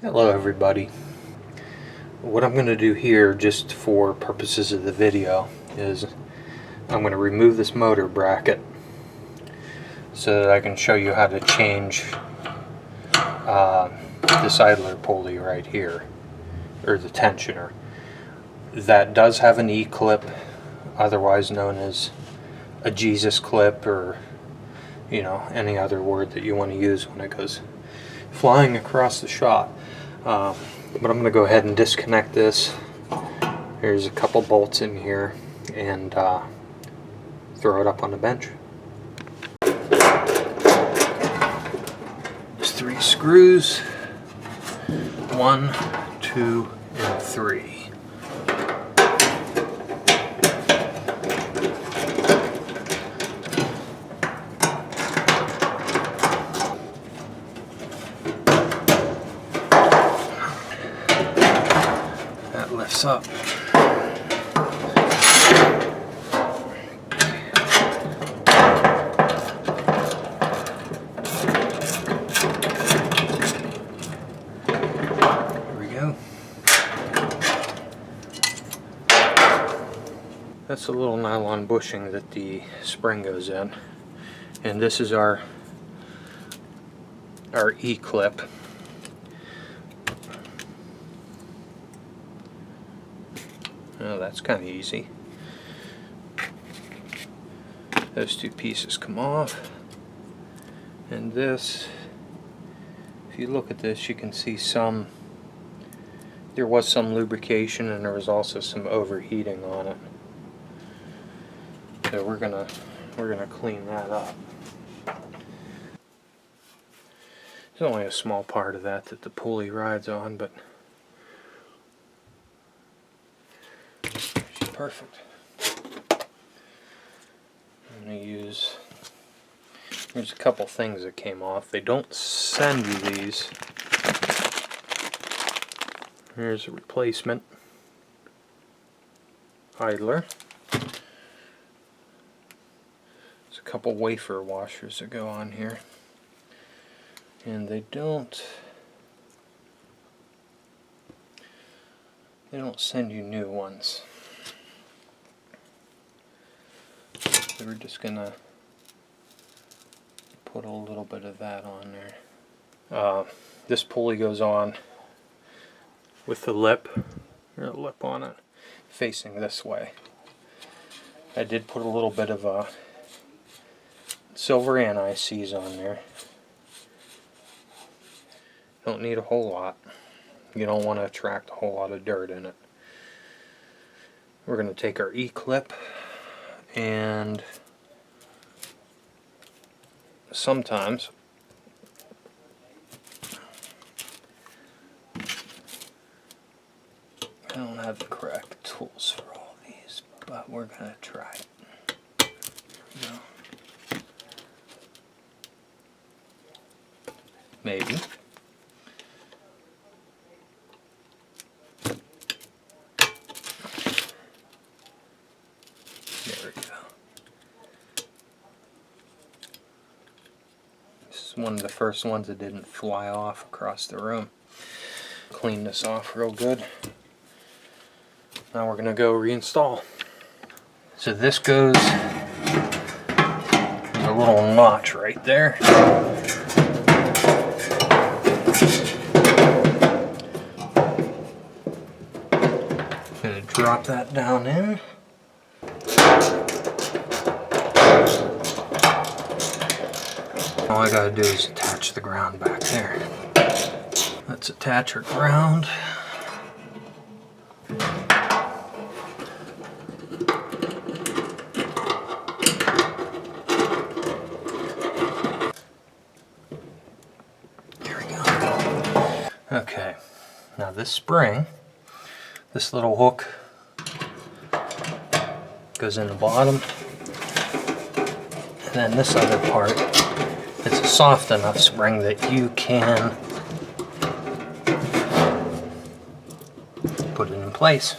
Hello everybody. What I'm going to do here, just for purposes of the video, is I'm going to remove this motor bracket so that I can show you how to change this idler pulley right here, or the tensioner. That does have an E-clip, otherwise known as a Jesus clip, or any other word that you want to use when it goes flying across the shop. But I'm going to go ahead and disconnect this. There's a couple bolts in here, and throw it up on the bench. There's 3 screws. 1, 2, and 3. That lifts up. There we go. That's a little nylon bushing that the spring goes in, and this is our E-clip. Oh, that's kind of easy. Those 2 pieces come off, and this, if you look at this, you can see there was some lubrication, and there was also some overheating on it. So we're gonna clean that up. There's only a small part of that the pulley rides on, but she's perfect. I'm gonna use, there's a couple things that came off. They don't send you these. Here's a replacement idler. There's a couple wafer washers that go on here, and they don't send you new ones. So we're just gonna put a little bit of that on there. This pulley goes on with the lip, or a lip on it, facing this way. I did put a little bit of silver anti-seize on there. Don't need a whole lot. You don't want to attract a whole lot of dirt in it. We're going to take our E-clip, and sometimes I don't have the correct tools for all these, but we're going to try it. There we go. Maybe. There we go. This is one of the first ones that didn't fly off across the room. Clean this off real good. Now we're going to go reinstall. So this goes, there's a little notch right there. Going to drop that down in. All I gotta do is attach the ground back there. Let's attach our ground. There we go. Okay, now this spring, this little hook goes in the bottom, and then this other part, it's a soft enough spring that you can put it in place.